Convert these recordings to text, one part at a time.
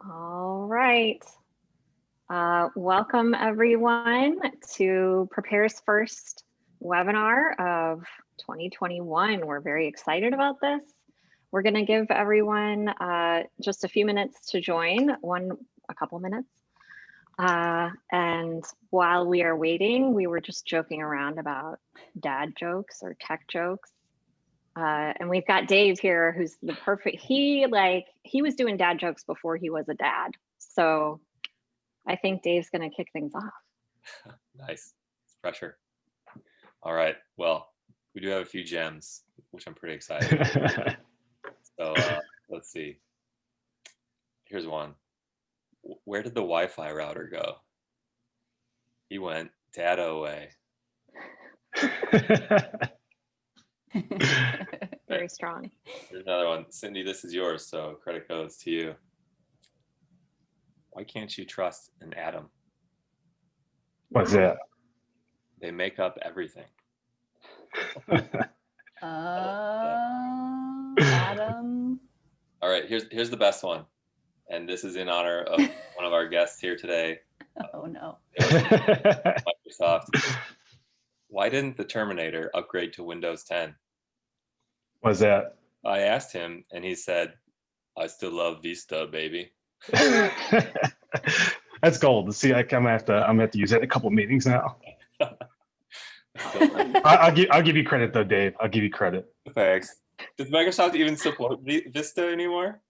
All right. Welcome everyone to Prepare's first webinar of 2021. We're very excited about this. We're going to give everyone just a few minutes to join, a couple minutes. And while we are waiting, we were just joking around about dad jokes or tech jokes. And we've got Dave here, who's the perfect, he was doing dad jokes before he was a dad. So I think Dave's going to kick things off. Nice. It's pressure. All right. Well, we do have a few gems, which I'm pretty excited about. So let's see. Here's one. Where did the Wi-Fi router go? He went data away. Very strong. Here's another one. Cindy, this is yours, so credit goes to you. Why can't you trust an atom? What's that? They make up everything. Adam. All right, here's the best one. And this is in honor of one of our guests here today. Oh no. Microsoft. Why didn't the Terminator upgrade to Windows 10? What's that? I asked him and he said, I still love Vista, baby. That's gold. See, I'm gonna have to use it in a couple meetings now. I'll give you credit though, Dave. I'll give you credit. Thanks. Does Microsoft even support Vista anymore?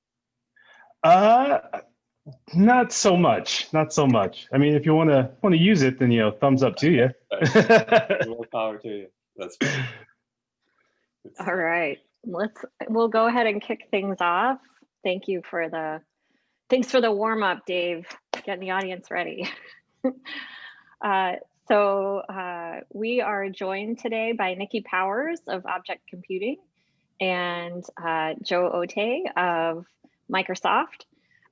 Not so much. Not so much. I mean, if you want to use it, then thumbs up to you. More power to you. That's fine. All right, we'll go ahead and kick things off. Thanks for the warm up, Dave. Getting the audience ready. So we are joined today by Nikki Powers of Object Computing and Joe Ote of Microsoft.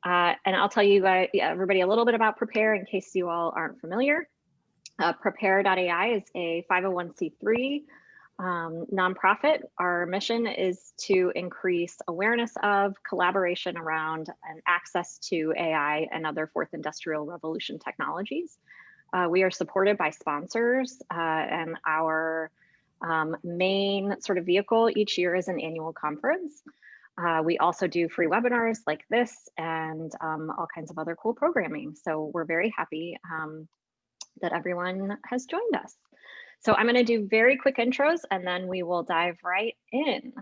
And I'll tell you guys, everybody a little bit about Prepare in case you all aren't familiar. Prepare.ai is a 501c3 nonprofit. Our mission is to increase awareness of, collaboration around, and access to AI and other fourth industrial revolution technologies. We are supported by sponsors, and our main sort of vehicle each year is an annual conference. We also do free webinars like this and all kinds of other cool programming. So we're very happy that everyone has joined us. So I'm going to do very quick intros and then we will dive right in.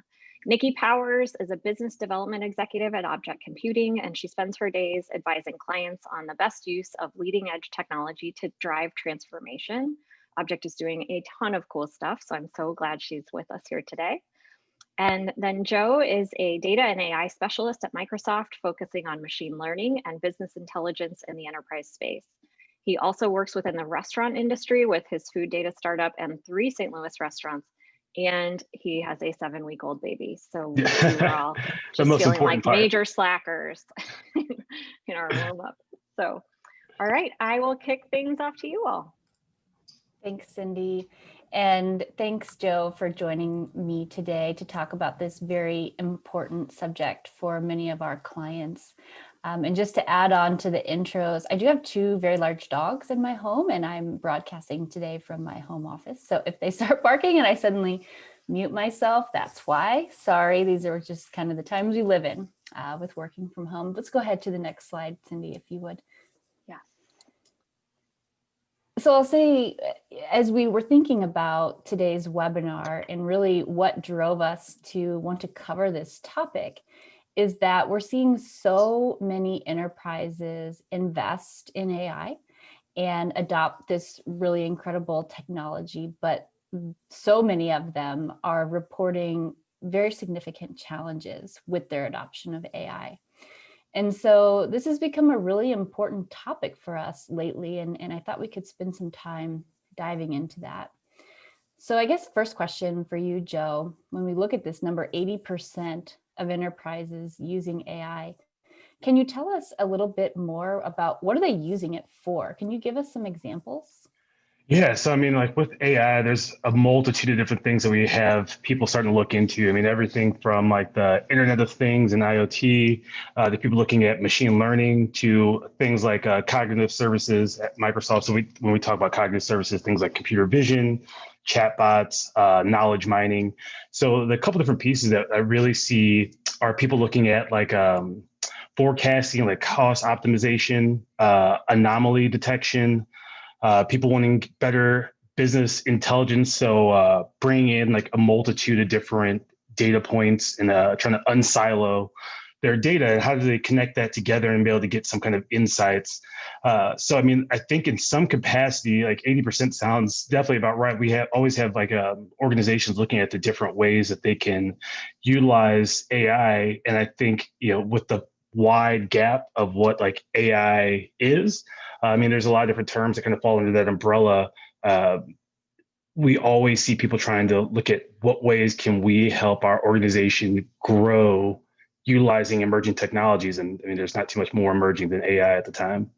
Nikki Powers is a business development executive at Object Computing, and she spends her days advising clients on the best use of leading edge technology to drive transformation. Object is doing a ton of cool stuff, so I'm so glad she's with us here today. And then Joe is a data and AI specialist at Microsoft, focusing on machine learning and business intelligence in the enterprise space. He also works within the restaurant industry with his food data startup and 3 St. Louis restaurants. And he has a 7-week-old baby. So we were all just feeling like major slackers in our warm up. So, all right, I will kick things off to you all. Thanks, Cindy. And thanks, Joe, for joining me today to talk about this very important subject for many of our clients. And just to add on to the intros, I do have 2 very large dogs in my home, and I'm broadcasting today from my home office. So if they start barking and I suddenly mute myself, that's why. Sorry, these are just kind of the times we live in with working from home. Let's go ahead to the next slide, Cindy, if you would. Yeah. So I'll say, as we were thinking about today's webinar and really what drove us to want to cover this topic, is that we're seeing so many enterprises invest in AI and adopt this really incredible technology, but so many of them are reporting very significant challenges with their adoption of AI. And so this has become a really important topic for us lately, and I thought we could spend some time diving into that. So I guess first question for you, Joe, when we look at this number, 80% of enterprises using AI, can you tell us a little bit more about what are they using it for? Can you give us some examples? Yeah, so I mean, like with AI, there's a multitude of different things that we have people starting to look into. I mean, everything from like the Internet of Things and IoT, to people looking at machine learning, to things like cognitive services at Microsoft. So when we talk about cognitive services, things like computer vision, chatbots, knowledge mining. So the couple different pieces that I really see are people looking at like forecasting, like cost optimization, anomaly detection, people wanting better business intelligence. So bringing in like a multitude of different data points and trying to unsilo their data and how do they connect that together and be able to get some kind of insights. So, I mean, I think in some capacity, like 80% sounds definitely about right. We always have like organizations looking at the different ways that they can utilize AI. And I think, with the wide gap of what like AI is, I mean, there's a lot of different terms that kind of fall under that umbrella. Uh, we always see people trying to look at what ways can we help our organization grow utilizing emerging technologies. And I mean, there's not too much more emerging than AI at the time.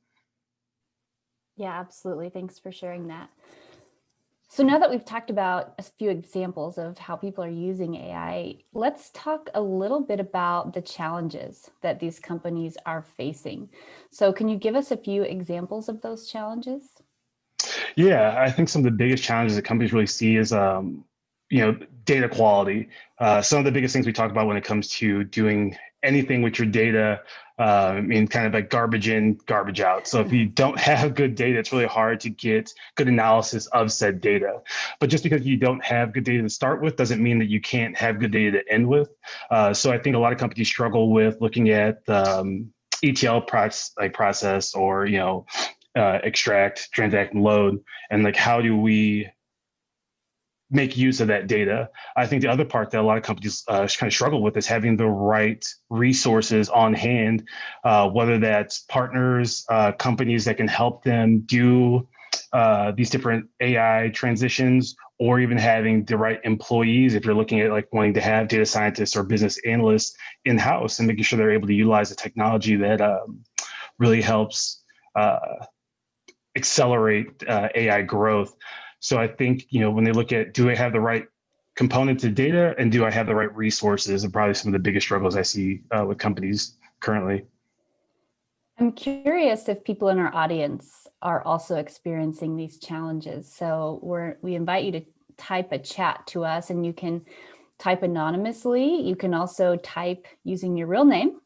Yeah, absolutely. Thanks for sharing that. So now that we've talked about a few examples of how people are using AI, let's talk a little bit about the challenges that these companies are facing. So can you give us a few examples of those challenges? Yeah, I think some of the biggest challenges that companies really see is, data quality. Some of the biggest things we talk about when it comes to doing anything with your data, I mean, kind of like garbage in, garbage out. So if you don't have good data, it's really hard to get good analysis of said data. But just because you don't have good data to start with doesn't mean that you can't have good data to end with. So I think a lot of companies struggle with looking at ETL process or, extract, transact, and load, and like how do we make use of that data. I think the other part that a lot of companies kind of struggle with is having the right resources on hand, whether that's partners, companies that can help them do these different AI transitions, or even having the right employees if you're looking at like wanting to have data scientists or business analysts in-house and making sure they're able to utilize the technology that really helps accelerate AI growth. So I think, when they look at, do I have the right components of data and do I have the right resources, are probably some of the biggest struggles I see with companies currently. I'm curious if people in our audience are also experiencing these challenges. So we invite you to type a chat to us, and you can type anonymously. You can also type using your real name,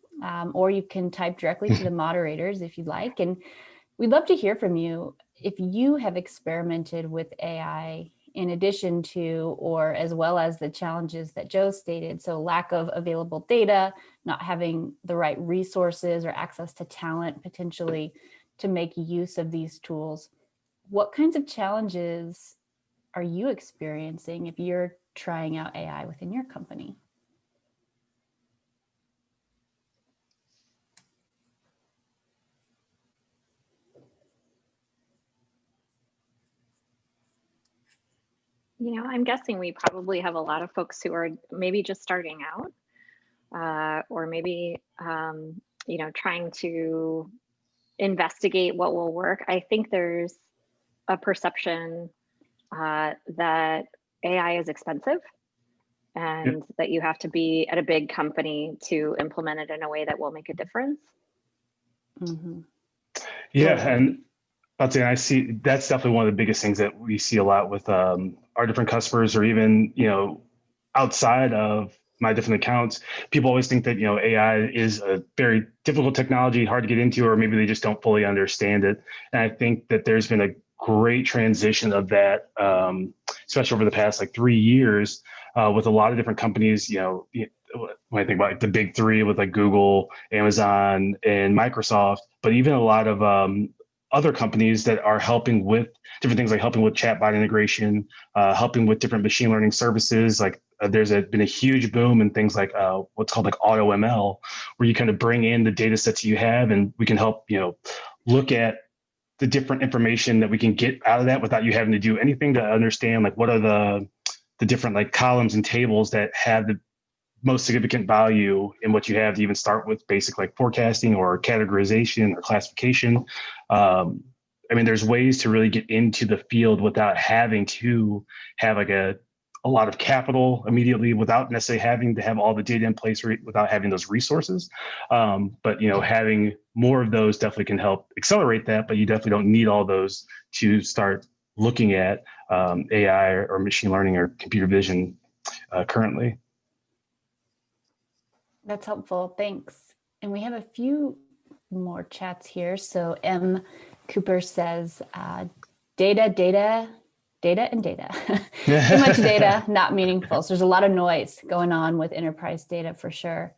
or you can type directly to the moderators if you'd like. And we'd love to hear from you if you have experimented with AI in addition to, or as well as the challenges that Joe stated. So lack of available data, not having the right resources or access to talent potentially to make use of these tools. What kinds of challenges are you experiencing if you're trying out AI within your company? I'm guessing we probably have a lot of folks who are maybe just starting out, or maybe, trying to investigate what will work. I think there's a perception that AI is expensive and that you have to be at a big company to implement it in a way that will make a difference. Mm-hmm. Yeah, and I'd say I see that's definitely one of the biggest things that we see a lot with our different customers, or even outside of my different accounts. People always think that AI is a very difficult technology, hard to get into, or maybe they just don't fully understand it. And I think that there's been a great transition of that, especially over the past like 3 years, with a lot of different companies. When I think about like the big three with like Google, Amazon, and Microsoft, but even a lot of other companies that are helping with different things, like helping with chatbot integration, helping with different machine learning services. Like there's been a huge boom in things like what's called like auto ML, where you kind of bring in the data sets you have, and we can help look at the different information that we can get out of that without you having to do anything to understand like what are the different like columns and tables that have the most significant value in what you have to even start with basic like forecasting or categorization or classification. I mean, there's ways to really get into the field without having to have like a lot of capital immediately, without necessarily having to have all the data in place, without having those resources. But having more of those definitely can help accelerate that. But you definitely don't need all those to start looking at AI or machine learning or computer vision currently. That's helpful. Thanks. And we have a few more chats here. So M. Cooper says, data, and data. Too much data, not meaningful. So there's a lot of noise going on with enterprise data for sure.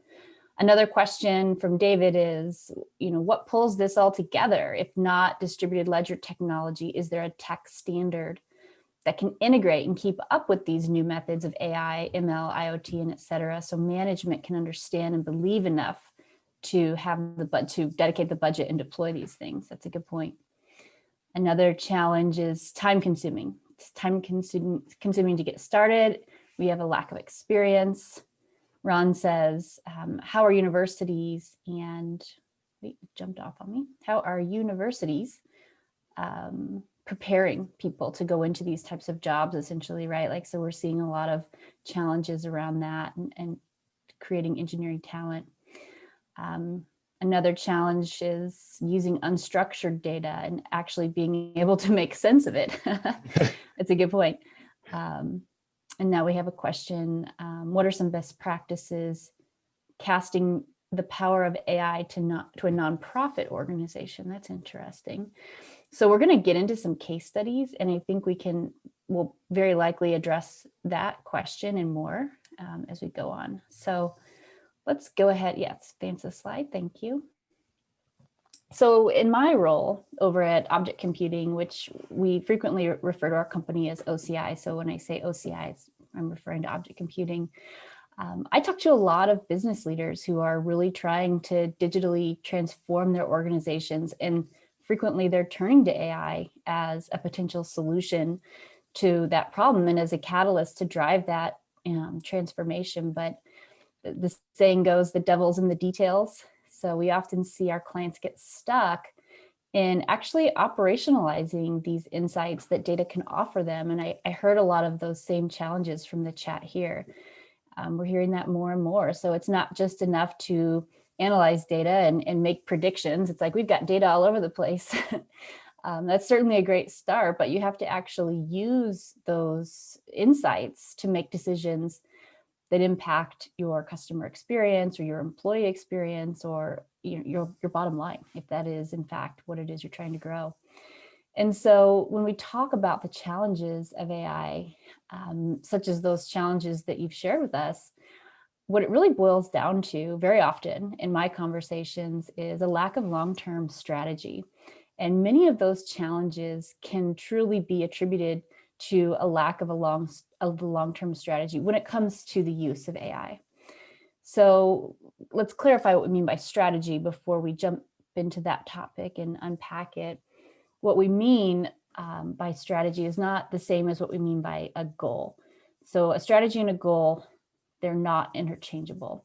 Another question from David is, what pulls this all together? If not distributed ledger technology, is there a tech standard that can integrate and keep up with these new methods of AI, ML, IoT, and et cetera, so management can understand and believe enough to have to dedicate the budget and deploy these things? That's a good point. Another challenge is time consuming. It's time consuming to get started. We have a lack of experience. Ron says, how are universities and, wait, it jumped off on me. How are universities preparing people to go into these types of jobs, essentially, right? Like, so we're seeing a lot of challenges around that and creating engineering talent. Another challenge is using unstructured data and actually being able to make sense of it. That's a good point. And now we have a question. What are some best practices casting the power of AI to a nonprofit organization? That's interesting. So we're going to get into some case studies, and I think we'll very likely address that question and more as we go on. So let's go ahead. Yes, advance the slide. Thank you. So in my role over at Object Computing, which we frequently refer to our company as OCI. So when I say OCI, I'm referring to Object Computing. I talk to a lot of business leaders who are really trying to digitally transform their organizations, and frequently they're turning to AI as a potential solution to that problem and as a catalyst to drive that transformation. But the saying goes, the devil's in the details. So we often see our clients get stuck in actually operationalizing these insights that data can offer them. And I heard a lot of those same challenges from the chat here. We're hearing that more and more. So it's not just enough to analyze data and make predictions. It's like, we've got data all over the place. That's certainly a great start, but you have to actually use those insights to make decisions that impact your customer experience or your employee experience or your bottom line, if that is in fact what it is you're trying to grow. And so when we talk about the challenges of AI, such as those challenges that you've shared with us, what it really boils down to very often in my conversations is a lack of long-term strategy. And many of those challenges can truly be attributed to a lack of a long-term strategy when it comes to the use of AI. So let's clarify what we mean by strategy before we jump into that topic and unpack it. What we mean by strategy is not the same as what we mean by a goal. So a strategy and a goal, they're not interchangeable.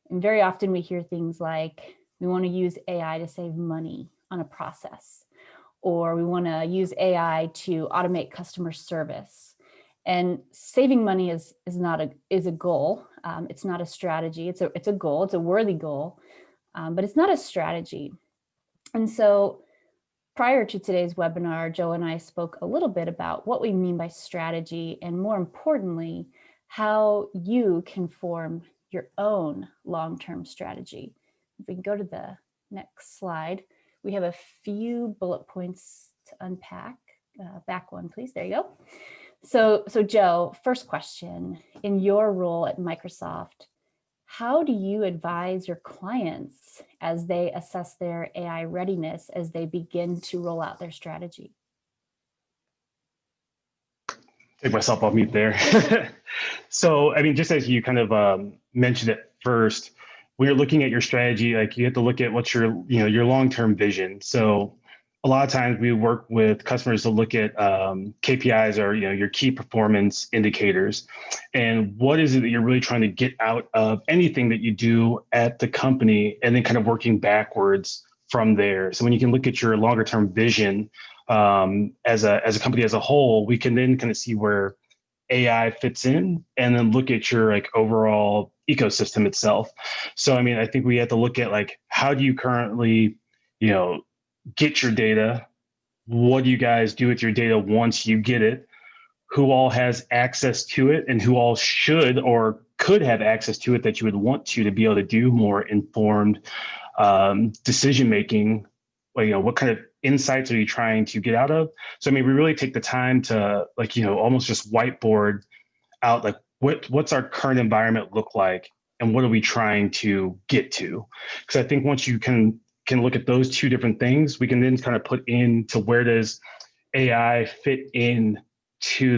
And very often we hear things like, we want to use AI to save money on a process, or we want to use AI to automate customer service. And saving money is a goal. It's not a strategy. It's a goal. It's a worthy goal, but it's not a strategy. And so prior to today's webinar, Joe and I spoke a little bit about what we mean by strategy, and more importantly, how you can form your own long-term strategy. If we can go to the next slide, we have a few bullet points to unpack. Back one, please. There you go. So Joe, first question, in your role at Microsoft, how do you advise your clients as they assess their AI readiness as they begin to roll out their strategy? Take myself off mute there. So, I mean, just as you kind of mentioned it first, when you're looking at your strategy, like you have to look at what's your long-term vision. So a lot of times we work with customers to look at KPIs or your key performance indicators, and what is it that you're really trying to get out of anything that you do at the company, and then kind of working backwards from there. So when you can look at your longer term vision, as a company as a whole, we can then kind of see where AI fits in, and then look at your like overall ecosystem itself. So, I mean, I think we have to look at like, how do you currently, get your data? What do you guys do with your data once you get it? Who all has access to it, and who all should or could have access to it that you would want to be able to do more informed decision making? Well, what kind of insights are you trying to get out of? So, I mean, we really take the time to almost just whiteboard out like what's our current environment look like, and what are we trying to get to? Because I think once you can look at those two different things, we can then kind of put into where does AI fit in to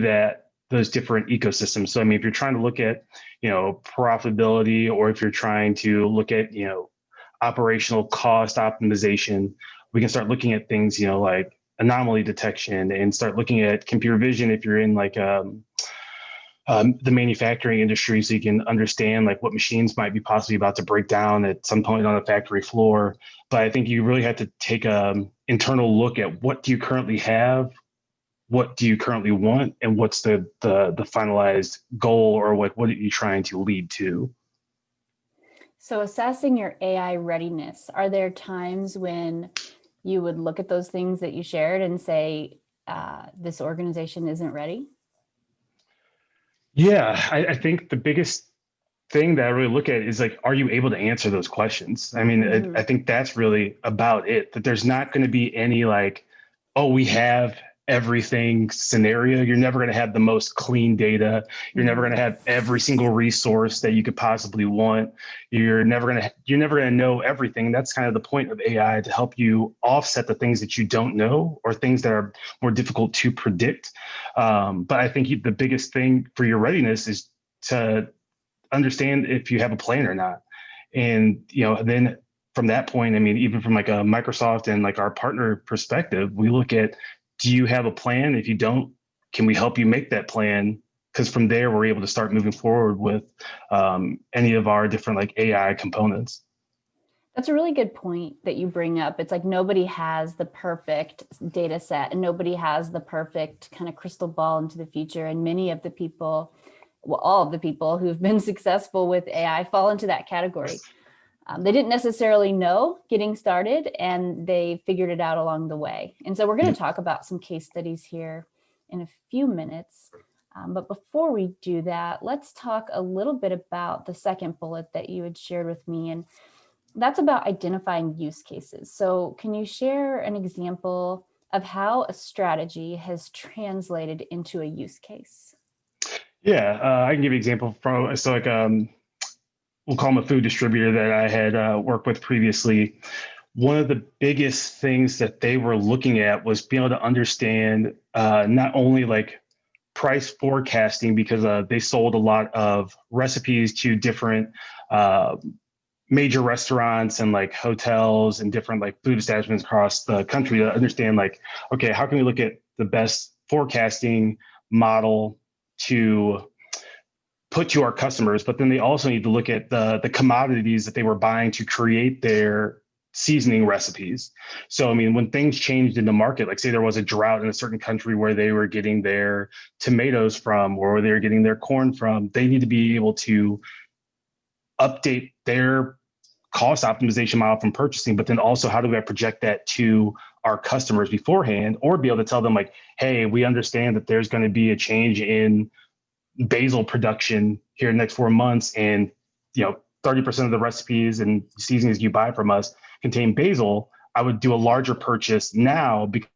those different ecosystems. So, I mean, if you're trying to look at, profitability, or if you're trying to look at, operational cost optimization, we can start looking at things, like anomaly detection, and start looking at computer vision if you're in like the manufacturing industry, so you can understand like what machines might be possibly about to break down at some point on a factory floor. But I think you really have to take a internal look at what do you currently have, what do you currently want, and what's the finalized goal, or what are you trying to lead to? So assessing your AI readiness, are there times when you would look at those things that you shared and say, this organization isn't ready? Yeah, I think the biggest thing that I really look at is like, are you able to answer those questions? I mean, I think that's really about it, that there's not going to be any like, oh, we have everything scenario. You're never going to have the most clean data. You're never going to have every single resource that you could possibly want. You're never going to know everything. That's kind of the point of AI, to help you offset the things that you don't know, or things that are more difficult to predict. But I think the biggest thing for your readiness is to understand if you have a plan or not. And, then from that point, I mean, even from like a Microsoft and like our partner perspective, we look at, do you have a plan? If you don't, can we help you make that plan? Because from there, we're able to start moving forward with any of our different like AI components. That's a really good point that you bring up. It's like nobody has the perfect data set, and nobody has the perfect kind of crystal ball into the future. And many of the people, well, all of the people who've been successful with AI fall into that category. They didn't necessarily know getting started, and they figured it out along the way. And so we're going to talk about some case studies here in a few minutes. But before we do that, let's talk a little bit about the second bullet that you had shared with me. And that's about identifying use cases. So can you share an example of how a strategy has translated into a use case? Yeah, I can give you an example from, so like, we'll call them a food distributor that I had worked with previously. One of the biggest things that they were looking at was being able to understand not only like price forecasting, because they sold a lot of recipes to different major restaurants and like hotels and different like food establishments across the country, to understand like, okay, how can we look at the best forecasting model to put to our customers? But then they also need to look at the commodities that they were buying to create their seasoning recipes. So, I mean, when things changed in the market, like say there was a drought in a certain country where they were getting their tomatoes from, or where they were getting their corn from, they need to be able to update their cost optimization model from purchasing, but then also how do we project that to our customers beforehand, or be able to tell them like, hey, we understand that there's going to be a change in basil production here in the next 4 months, and 30% of the recipes and seasonings you buy from us contain basil. I would do a larger purchase now because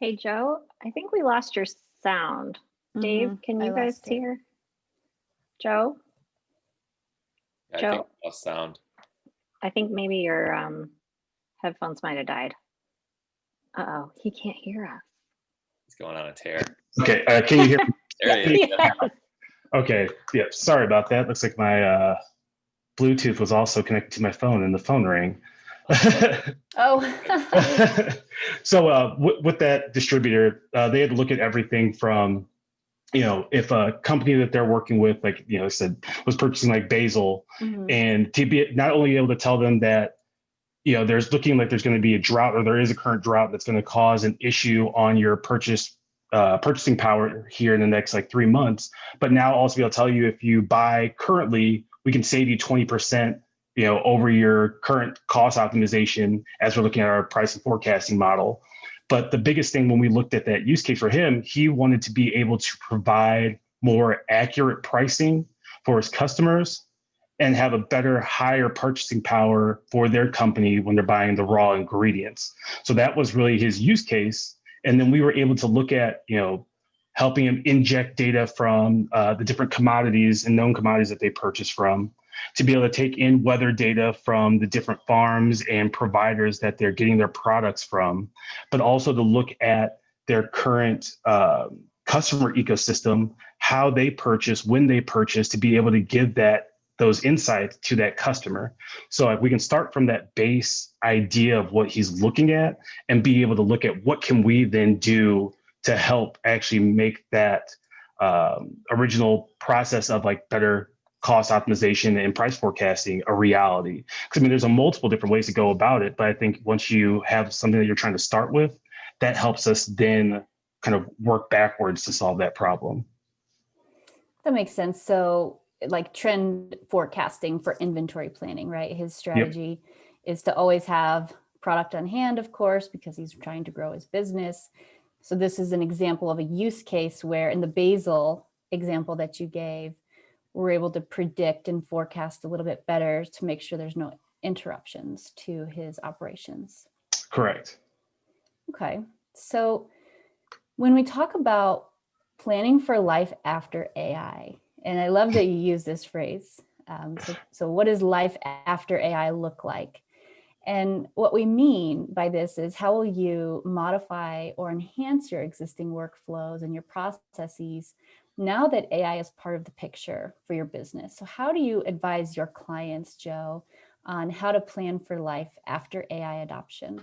Hey, Joe, I think we lost your sound. Dave, can you guys hear? Joe? I Joe? think I lost sound. I think maybe your headphones might have died. Uh-oh, he can't hear us. He's going on a tear. Okay, can you hear me? There he is. Yes. Okay, yeah, sorry about that. Looks like my Bluetooth was also connected to my phone, and the phone rang. Oh. So with that distributor, they had to look at everything from if a company that they're working with, like, I said, was purchasing like basil, and to be not only able to tell them that, there's looking like there's going to be a drought, or there is a current drought that's going to cause an issue on your purchasing power here in the next like 3 months. But now also be able to tell you, if you buy currently, we can save you 20%, over your current cost optimization, as we're looking at our price and forecasting model. But the biggest thing when we looked at that use case for him, he wanted to be able to provide more accurate pricing for his customers and have a better, higher purchasing power for their company when they're buying the raw ingredients. So that was really his use case. And then we were able to look at, helping him inject data from the different commodities and known commodities that they purchase from, to be able to take in weather data from the different farms and providers that they're getting their products from, but also to look at their current customer ecosystem, how they purchase, when they purchase, to be able to give those insights to that customer. So like, we can start from that base idea of what he's looking at and be able to look at what can we then do to help actually make that original process of like better cost optimization and price forecasting a reality. Because there's a multiple different ways to go about it, but I think once you have something that you're trying to start with, that helps us then kind of work backwards to solve that problem. That makes sense. So like trend forecasting for inventory planning, right? His strategy is to always have product on hand, of course, because he's trying to grow his business. So this is an example of a use case where, in the basil example that you gave, we're able to predict and forecast a little bit better to make sure there's no interruptions to his operations. Correct. Okay. So when we talk about planning for life after AI, and I love that you use this phrase. So what does life after AI look like? And what we mean by this is, how will you modify or enhance your existing workflows and your processes now that AI is part of the picture for your business? So how do you advise your clients, Joe, on how to plan for life after AI adoption?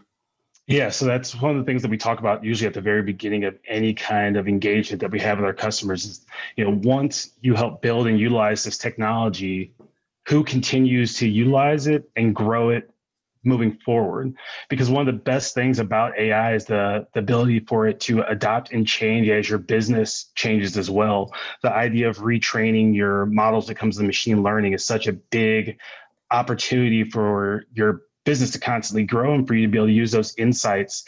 Yeah, so that's one of the things that we talk about usually at the very beginning of any kind of engagement that we have with our customers is, once you help build and utilize this technology, who continues to utilize it and grow it moving forward? Because one of the best things about AI is the ability for it to adapt and change as your business changes as well. The idea of retraining your models that comes to machine learning is such a big opportunity for your business to constantly grow and for you to be able to use those insights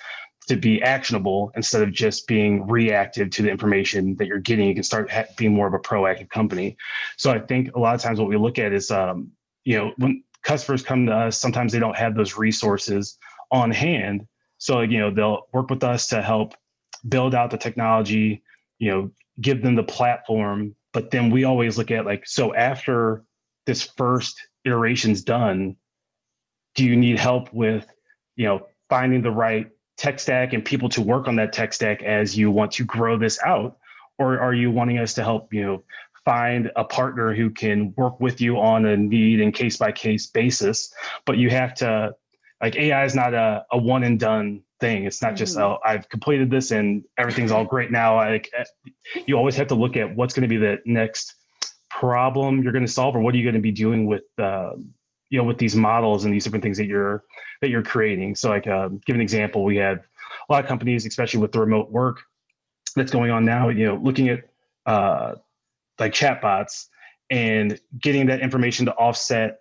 to be actionable instead of just being reactive to the information that you're getting. You can start being more of a proactive company. So I think a lot of times what we look at is, when customers come to us, sometimes they don't have those resources on hand. So, they'll work with us to help build out the technology, give them the platform. But then we always look at like, so after this first iteration's done, do you need help with, finding the right tech stack and people to work on that tech stack as you want to grow this out? Or are you wanting us to help, find a partner who can work with you on a need and case by case basis? But you have to, like, AI is not a one and done thing. It's not just, oh, I've completed this and everything's all great now. Like, you always have to look at what's going to be the next problem you're going to solve, or what are you going to be doing with with these models and these different things that you're creating. So like, give an example, we have a lot of companies, especially with the remote work that's going on now, looking at like chatbots and getting that information to offset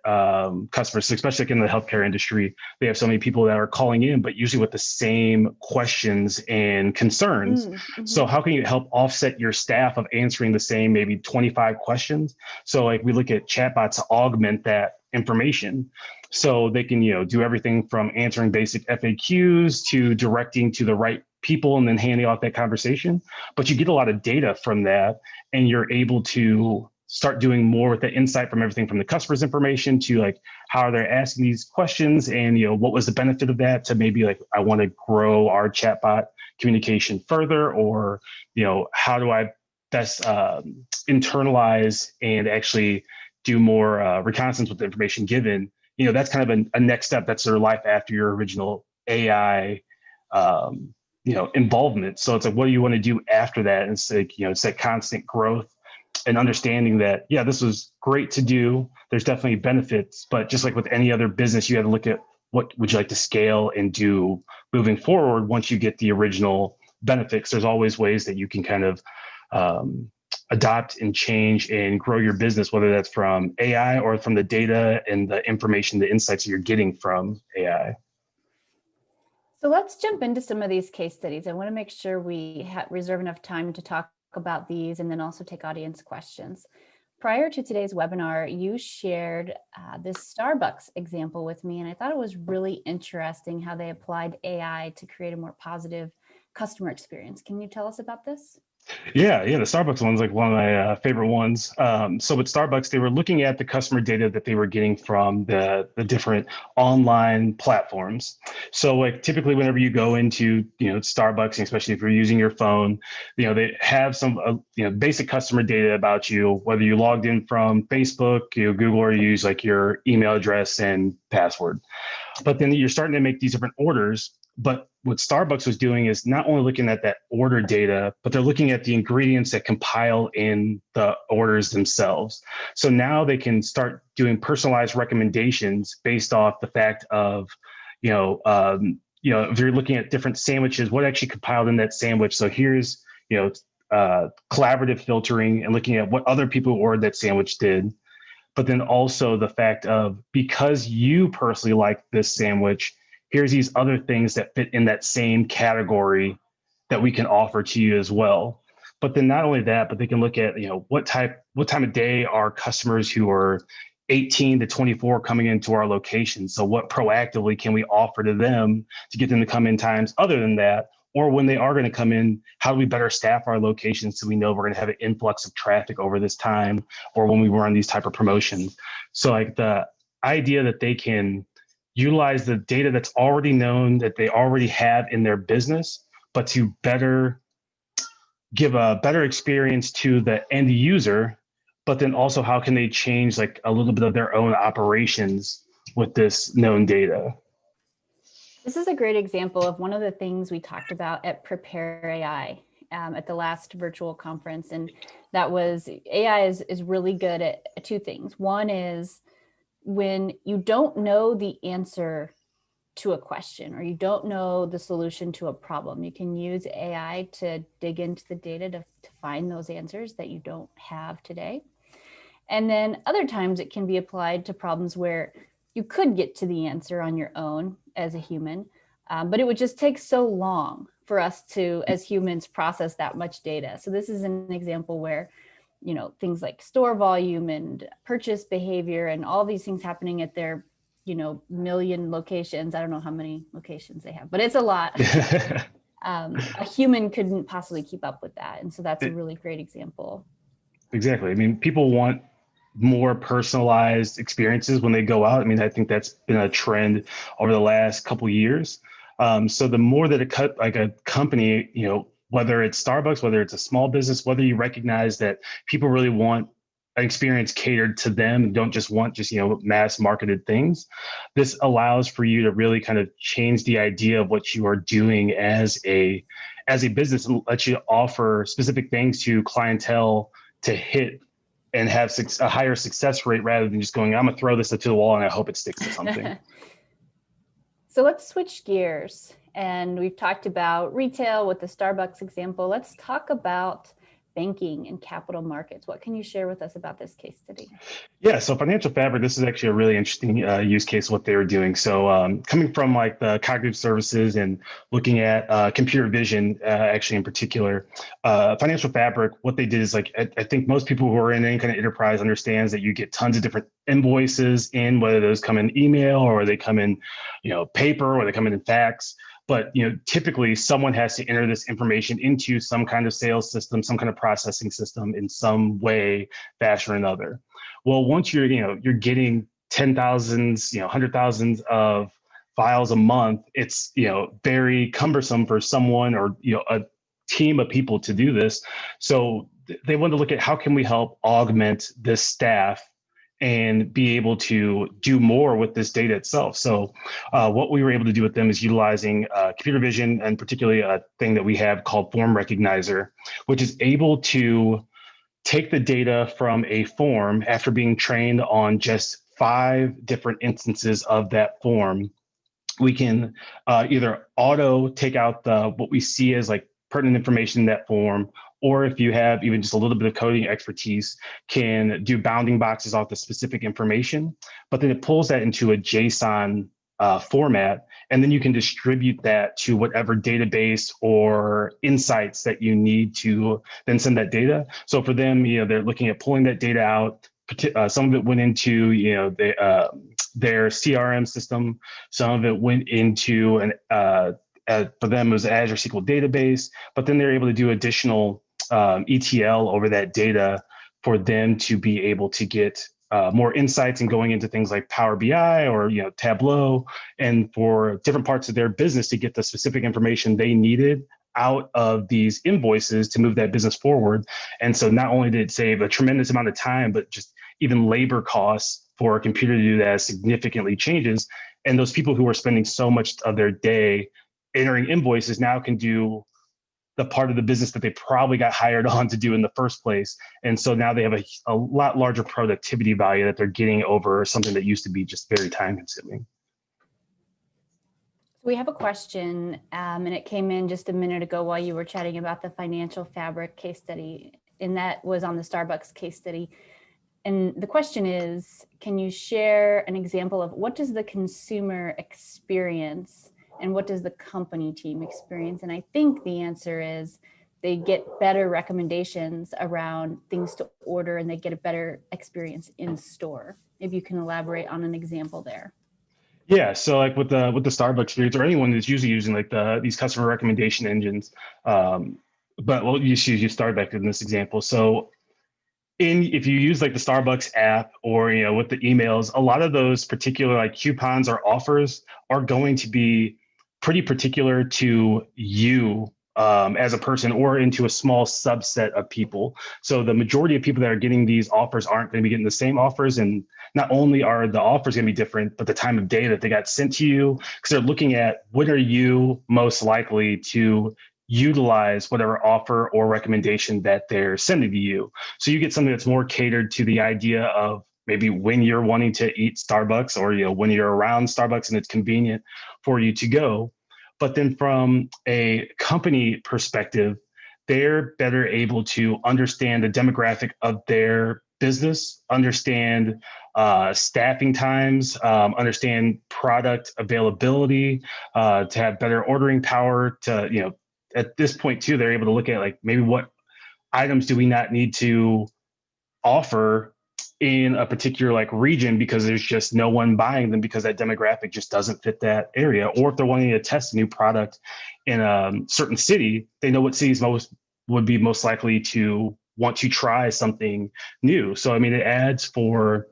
customers, especially like in the healthcare industry. They have so many people that are calling in, but usually with the same questions and concerns. So how can you help offset your staff of answering the same maybe 25 questions? So like, we look at chatbots to augment that information. So they can, do everything from answering basic FAQs to directing to the right people and then handing off that conversation. But you get a lot of data from that, and you're able to start doing more with the insight from everything from the customer's information to like, how are they asking these questions, and what was the benefit of that, to maybe like, I want to grow our chatbot communication further, or how do I best internalize and actually do more reconnaissance with the information given. That's kind of a next step. That's sort of life after your original AI involvement. So it's like, what do you want to do after that? And it's like, it's that constant growth and understanding that, yeah, this was great to do. There's definitely benefits, but just like with any other business, you have to look at what would you like to scale and do moving forward once you get the original benefits. There's always ways that you can kind of adopt and change and grow your business, whether that's from AI or from the data and the information, the insights that you're getting from AI. So let's jump into some of these case studies. I want to make sure we reserve enough time to talk about these and then also take audience questions. Prior to today's webinar, you shared this Starbucks example with me, and I thought it was really interesting how they applied AI to create a more positive customer experience. Can you tell us about this? Yeah, the Starbucks one's like one of my favorite ones. So with Starbucks, they were looking at the customer data that they were getting from the different online platforms. So like typically whenever you go into, Starbucks, especially if you're using your phone, they have some, basic customer data about you, whether you logged in from Facebook, Google, or you use like your email address and password. But then you're starting to make these different orders. But what Starbucks was doing is not only looking at that order data, but they're looking at the ingredients that compile in the orders themselves. So now they can start doing personalized recommendations based off the fact of, if you're looking at different sandwiches, what actually compiled in that sandwich. So here's, collaborative filtering and looking at what other people who ordered that sandwich did. But then also the fact of, because you personally like this sandwich, here's these other things that fit in that same category that we can offer to you as well. But then not only that, but they can look at, what time of day are customers who are 18 to 24 coming into our location. So what proactively can we offer to them to get them to come in times other than that? Or when they are going to come in, how do we better staff our locations so we know we're going to have an influx of traffic over this time, or when we run these type of promotions. So like the idea that they can utilize the data that's already known, that they already have in their business, but to better give a better experience to the end user, but then also how can they change like a little bit of their own operations with this known data. This is a great example of one of the things we talked about at Prepare.ai at the last virtual conference. And that was AI is really good at two things. One is when you don't know the answer to a question or you don't know the solution to a problem, you can use AI to dig into the data to find those answers that you don't have today. And then other times it can be applied to problems where you could get to the answer on your own as a human, but it would just take so long for us to, as humans, process that much data. So this is an example where, things like store volume and purchase behavior and all these things happening at their, million locations. I don't know how many locations they have, but it's a lot. A human couldn't possibly keep up with that. And so that's a really great example. Exactly. I mean, people want more personalized experiences when they go out. I mean, I think that's been a trend over the last couple of years. So the more that a company, whether it's Starbucks, whether it's a small business, whether you recognize that people really want an experience catered to them and don't just want mass marketed things, this allows for you to really kind of change the idea of what you are doing as a business and let you offer specific things to clientele to hit and have a higher success rate rather than just going, I'm gonna throw this to the wall and I hope it sticks to something. So let's switch gears. And we've talked about retail with the Starbucks example. Let's talk about banking and capital markets. What can you share with us about this case study? Yeah, so Financial Fabric, this is actually a really interesting use case of what they were doing. So coming from like the cognitive services and looking at computer vision, actually in particular, Financial Fabric, what they did is like, I think most people who are in any kind of enterprise understands that you get tons of different invoices in, whether those come in email or they come in, paper or they come in fax. But typically someone has to enter this information into some kind of sales system, some kind of processing system in some way, fashion or another. Well, once you're getting 10,000s, 100,000s of files a month, it's very cumbersome for someone or a team of people to do this. So they want to look at how can we help augment this staff and be able to do more with this data itself. So what we were able to do with them is utilizing computer vision, and particularly a thing that we have called Form Recognizer, which is able to take the data from a form after being trained on just 5 different instances of that form. We can either auto take out what we see as like pertinent information in that form, or if you have even just a little bit of coding expertise, can do bounding boxes off the specific information, but then it pulls that into a JSON format, and then you can distribute that to whatever database or insights that you need to then send that data. So for them, they're looking at pulling that data out. Some of it went into their CRM system. Some of it went into for them it was Azure SQL database, but then they're able to do additional ETL over that data for them to be able to get more insights and going into things like Power BI or Tableau, and for different parts of their business to get the specific information they needed out of these invoices to move that business forward. And so not only did it save a tremendous amount of time, but just even labor costs for a computer to do that significantly changes. And those people who are spending so much of their day entering invoices now can do the part of the business that they probably got hired on to do in the first place. And so now they have a lot larger productivity value that they're getting over something that used to be just very time consuming. We have a question, and it came in just a minute ago while you were chatting about the financial fabric case study, and that was on the Starbucks case study. And the question is, can you share an example of what does the consumer experience and what does the company team experience? And I think the answer is they get better recommendations around things to order, and they get a better experience in store. Maybe you can elaborate on an example there. Yeah, so like with the Starbucks experience, or anyone that's usually using like these customer recommendation engines, but we'll use Starbucks in this example. So if you use like the Starbucks app or with the emails, a lot of those particular like coupons or offers are going to be pretty particular to you as a person, or into a small subset of people. So the majority of people that are getting these offers aren't going to be getting the same offers. And not only are the offers going to be different, but the time of day that they got sent to you, because they're looking at when are you most likely to utilize whatever offer or recommendation that they're sending to you. So you get something that's more catered to the idea of maybe when you're wanting to eat Starbucks, or when you're around Starbucks and it's convenient for you to go. But then from a company perspective, they're better able to understand the demographic of their business, understand staffing times, understand product availability, to have better ordering power, to at this point too, they're able to look at like maybe what items do we not need to offer in a particular like region because there's just no one buying them because that demographic just doesn't fit that area. Or if they're wanting to test a new product in a certain city, they know what cities would be most likely to want to try something new. So I mean, it adds for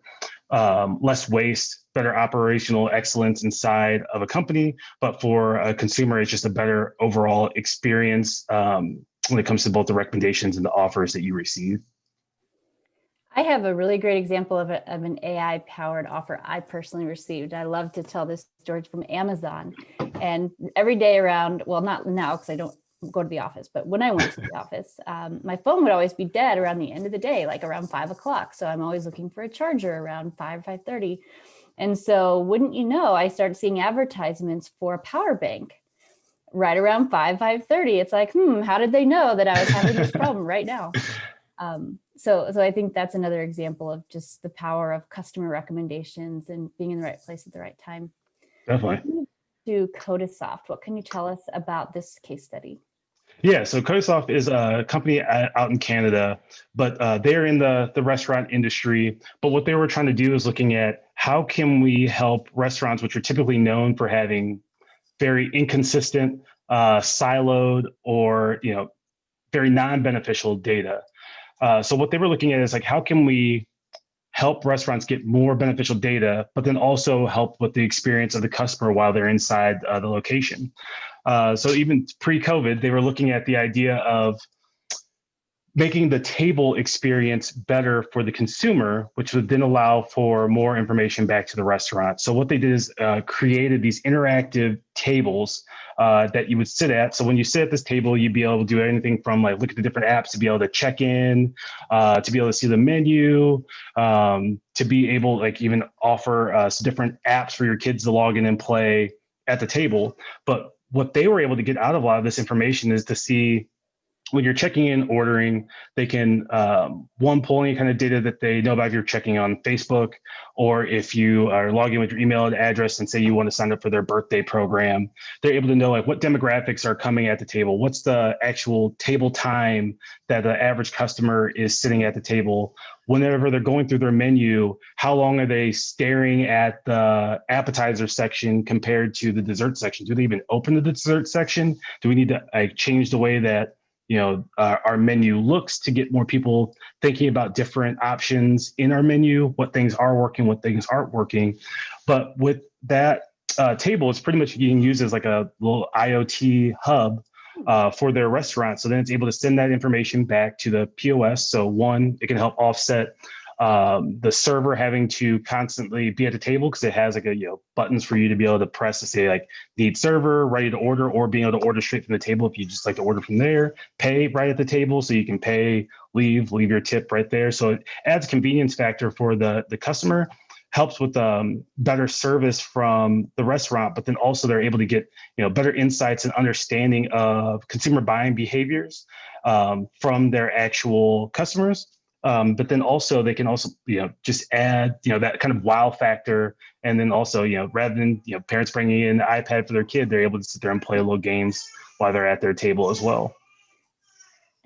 less waste, better operational excellence inside of a company, but for a consumer, it's just a better overall experience when it comes to both the recommendations and the offers that you receive. I have a really great example of an AI-powered offer I personally received. I love to tell this story from Amazon. And every day around, well, not now because I don't go to the office, but when I went to the office, my phone would always be dead around the end of the day, like around 5 o'clock. So I'm always looking for a charger around 5:30. And so wouldn't you know, I started seeing advertisements for a power bank right around 5:30. It's like, how did they know that I was having this problem right now? So I think that's another example of just the power of customer recommendations and being in the right place at the right time. Definitely. To Codasoft, what can you tell us about this case study? Yeah, so Codasoft is a company out in Canada, but they're in the restaurant industry. But what they were trying to do is looking at how can we help restaurants, which are typically known for having very inconsistent, siloed, or very non-beneficial data. So what they were looking at is like, how can we help restaurants get more beneficial data, but then also help with the experience of the customer while they're inside the location. So even pre-COVID, they were looking at the idea of making the table experience better for the consumer, which would then allow for more information back to the restaurant. So what they did is created these interactive tables that you would sit at. So when you sit at this table, you'd be able to do anything from like look at the different apps to be able to check in, to be able to see the menu, to be able like even offer some different apps for your kids to log in and play at the table. But what they were able to get out of a lot of this information is to see when you're checking in, ordering, they can, one, pull any kind of data that they know about if you're checking on Facebook, or if you are logging with your email address and say you want to sign up for their birthday program, they're able to know like what demographics are coming at the table, what's the actual table time that the average customer is sitting at the table. Whenever they're going through their menu, how long are they staring at the appetizer section compared to the dessert section? Do they even open the dessert section? Do we need to change the way that our menu looks to get more people thinking about different options in our menu, what things are working, what things aren't working? But with that table, it's pretty much being used as like a little IoT hub for their restaurant. So then it's able to send that information back to the POS. So one, it can help offset the server having to constantly be at the table because it has like buttons for you to be able to press to say like need server, ready to order, or being able to order straight from the table if you just like to order from there, pay right at the table so you can pay, leave your tip right there. So it adds a convenience factor for the customer, helps with better service from the restaurant, but then also they're able to get better insights and understanding of consumer buying behaviors from their actual customers. But then also they can also just add that kind of wow factor, and then also rather than parents bringing in the iPad for their kid, they're able to sit there and play little games while they're at their table as well.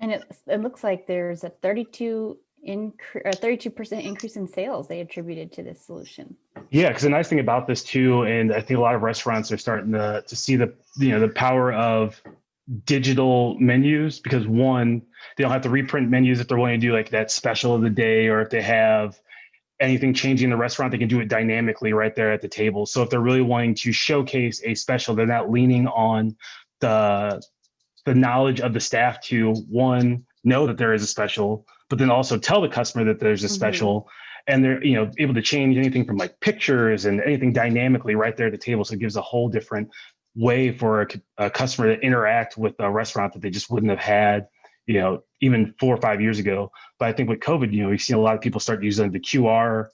And it looks like there's a 32% increase in sales they attributed to this solution. Yeah, because the nice thing about this too, and I think a lot of restaurants are starting to see the the power of digital menus, because one, they don't have to reprint menus if they're wanting to do like that special of the day, or if they have anything changing in the restaurant, they can do it dynamically right there at the table. So if they're really wanting to showcase a special, they're not leaning on the knowledge of the staff to, one, know that there is a special, but then also tell the customer that there's a special. And they're able to change anything from like pictures and anything dynamically right there at the table. So it gives a whole different way for a customer to interact with a restaurant that they just wouldn't have had even 4 or 5 years ago. But I think with COVID, we've seen a lot of people start using the QR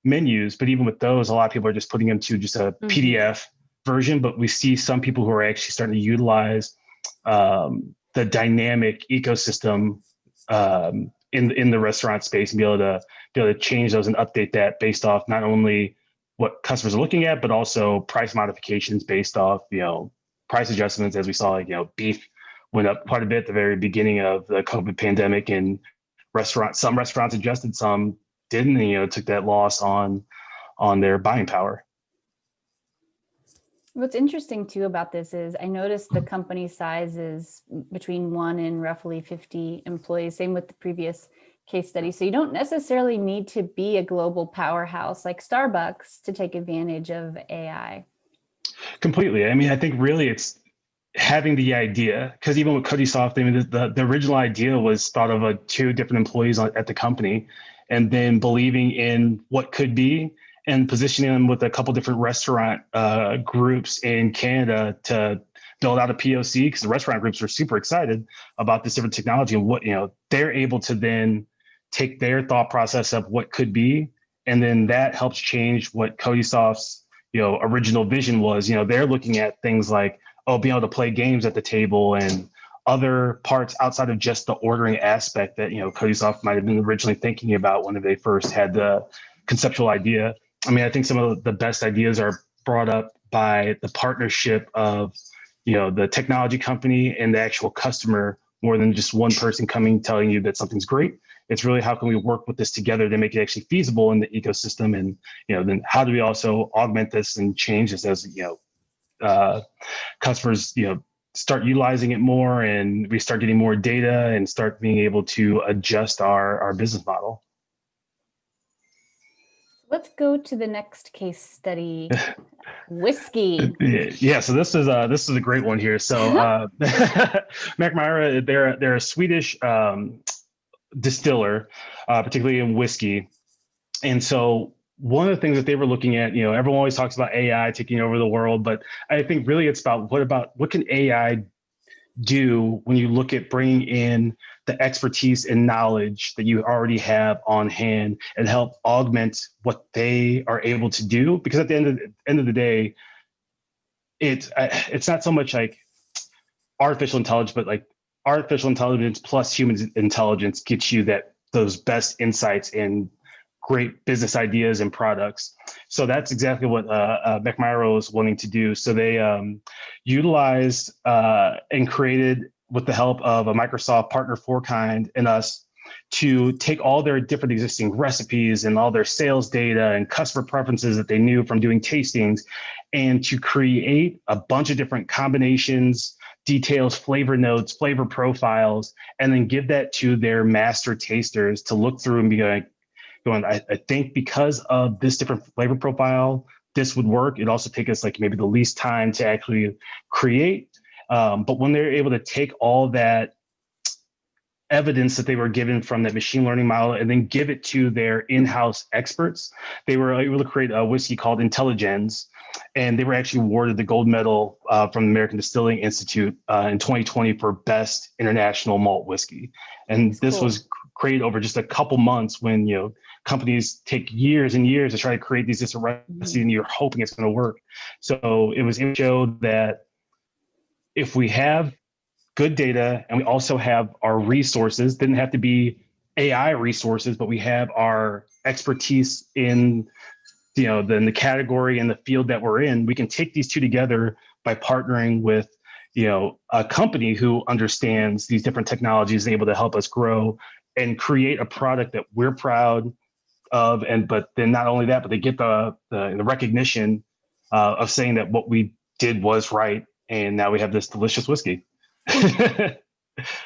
menus, but even with those, a lot of people are just putting them to just a PDF version. But we see some people who are actually starting to utilize the dynamic ecosystem in the restaurant space, and be able to change those and update that based off not only what customers are looking at, but also price modifications based off price adjustments, as we saw beef went up quite a bit at the very beginning of the COVID pandemic, and some restaurants adjusted, some didn't, and took that loss on their buying power. What's interesting too about this is I noticed the company size is between 1 and roughly 50 employees, same with the previous case study. So you don't necessarily need to be a global powerhouse like Starbucks to take advantage of AI. Completely. I mean, I think really it's having the idea, because even with CodySoft, I mean, the original idea was thought of 2 different employees at the company, and then believing in what could be and positioning them with a couple different restaurant groups in Canada to build out a POC, because the restaurant groups are super excited about this different technology and what they're able to then take their thought process of what could be, and then that helps change what CodySoft's original vision was. They're looking at things like being able to play games at the table and other parts outside of just the ordering aspect that CodySoft might have been originally thinking about when they first had the conceptual idea. I mean, I think some of the best ideas are brought up by the partnership of the technology company and the actual customer, more than just one person coming telling you that something's great. It's really, how can we work with this together to make it actually feasible in the ecosystem, and then how do we also augment this and change this as customers start utilizing it more, and we start getting more data and start being able to adjust our business model. Let's go to the next case study. Whiskey. Yeah, so this is a great one here. So McMyra, they're a Swedish distiller, particularly in whiskey. And so one of the things that they were looking at, everyone always talks about AI taking over the world, but I think really it's about what can AI do when you look at bringing in the expertise and knowledge that you already have on hand and help augment what they are able to do. Because at the end of the day, it's not so much like artificial intelligence, but like artificial intelligence plus human intelligence gets you those best insights and great business ideas and products. So that's exactly what McMyro is wanting to do. So they utilized and created, with the help of a Microsoft partner, Fourkind and us, to take all their different existing recipes and all their sales data and customer preferences that they knew from doing tastings, and to create a bunch of different combinations, details, flavor notes, flavor profiles, and then give that to their master tasters to look through and be like, I think because of this different flavor profile, this would work. It'd also take us like maybe the least time to actually create. But when they're able to take all that evidence that they were given from that machine learning model and then give it to their in-house experts, they were able to create a whiskey called Intelligens. And they were actually awarded the gold medal from the American Distilling Institute in 2020 for best international malt whiskey. And That's this cool. was created over just a couple months when, companies take years and years to try to create these different recipes and you're hoping it's going to work. So it was showed that if we have good data and we also have our resources, didn't have to be AI resources, but we have our expertise in the category and the field that we're in, we can take these two together by partnering with a company who understands these different technologies and able to help us grow and create a product that we're proud of. But then not only that, but they get the recognition of saying that what we did was right, and now we have this delicious whiskey.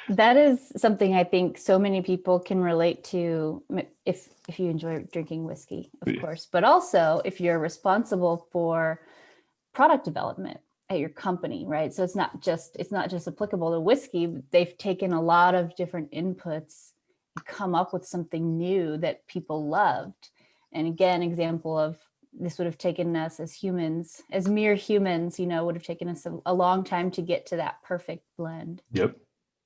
That is something I think so many people can relate to if you enjoy drinking whiskey, of course, but also if you're responsible for product development at your company, right? So it's not just applicable to whiskey. They've taken a lot of different inputs and come up with something new that people loved. And again, example of this would have taken us as humans, as mere humans, would have taken us a long time to get to that perfect blend. Yep.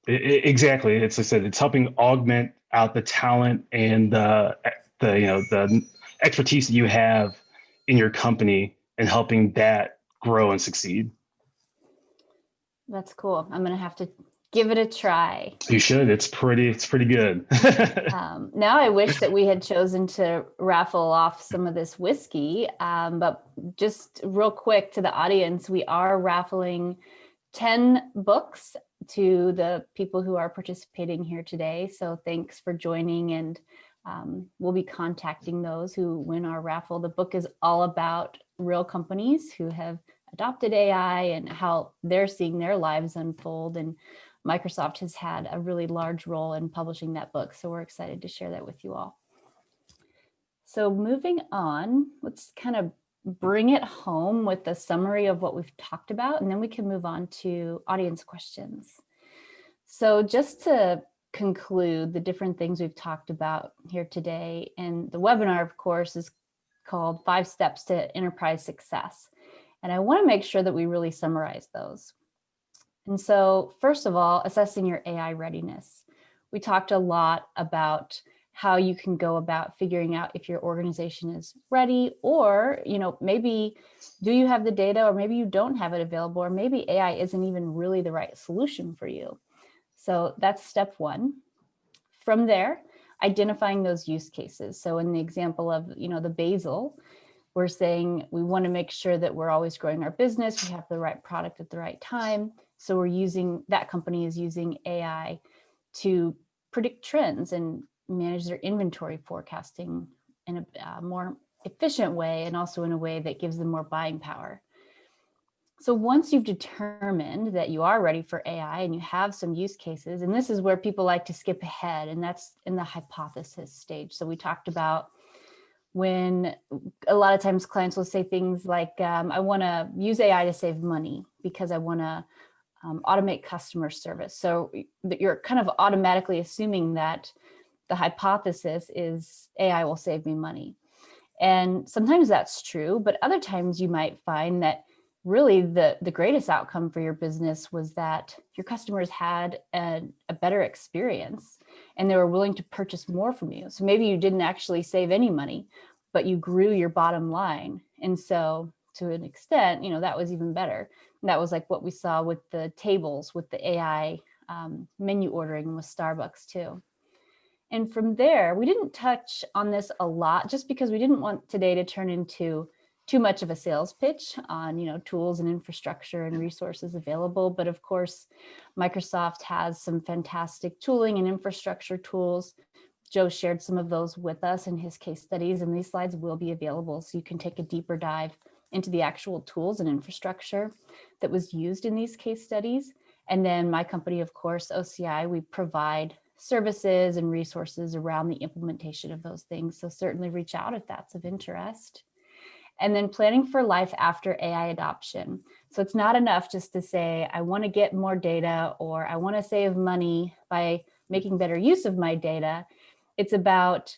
Exactly. It's, like I said, it's helping augment out the talent and the expertise that you have in your company and helping that grow and succeed. That's cool. I'm going to have to give it a try. You should. It's pretty good. Now I wish that we had chosen to raffle off some of this whiskey, but just real quick to the audience, we are raffling 10 books to the people who are participating here today. So thanks for joining, and we'll be contacting those who win our raffle. The book is all about real companies who have adopted AI and how they're seeing their lives unfold. And Microsoft has had a really large role in publishing that book. So we're excited to share that with you all. So moving on, let's kind of bring it home with a summary of what we've talked about, and then we can move on to audience questions. So just to conclude the different things we've talked about here today, and the webinar, of course, is called 5 Steps to Enterprise Success. And I want to make sure that we really summarize those. And so first of all, assessing your AI readiness. We talked a lot about how you can go about figuring out if your organization is ready, or, maybe do you have the data, or maybe you don't have it available, or maybe AI isn't even really the right solution for you. So that's step 1. From there, identifying those use cases. So in the example of, the basil, we're saying we want to make sure that we're always growing our business, we have the right product at the right time. So that company is using AI to predict trends and manage their inventory forecasting in a more efficient way, and also in a way that gives them more buying power. So once you've determined that you are ready for AI and you have some use cases, and this is where people like to skip ahead, and that's in the hypothesis stage. So we talked about when a lot of times clients will say things like, I want to use AI to save money because I want to automate customer service. So you're kind of automatically assuming that the hypothesis is AI will save me money. And sometimes that's true, but other times you might find that really the greatest outcome for your business was that your customers had a better experience and they were willing to purchase more from you. So maybe you didn't actually save any money, but you grew your bottom line. And so to an extent, that was even better. And that was like what we saw with the tables, with the AI menu ordering with Starbucks too. And from there, we didn't touch on this a lot just because we didn't want today to turn into too much of a sales pitch on, tools and infrastructure and resources available. But of course, Microsoft has some fantastic tooling and infrastructure tools. Joe shared some of those with us in his case studies, and these slides will be available so you can take a deeper dive into the actual tools and infrastructure that was used in these case studies. And then my company, of course, OCI, we provide services and resources around the implementation of those things. So certainly reach out if that's of interest. And then planning for life after AI adoption. So it's not enough just to say, I want to get more data or I want to save money by making better use of my data. It's about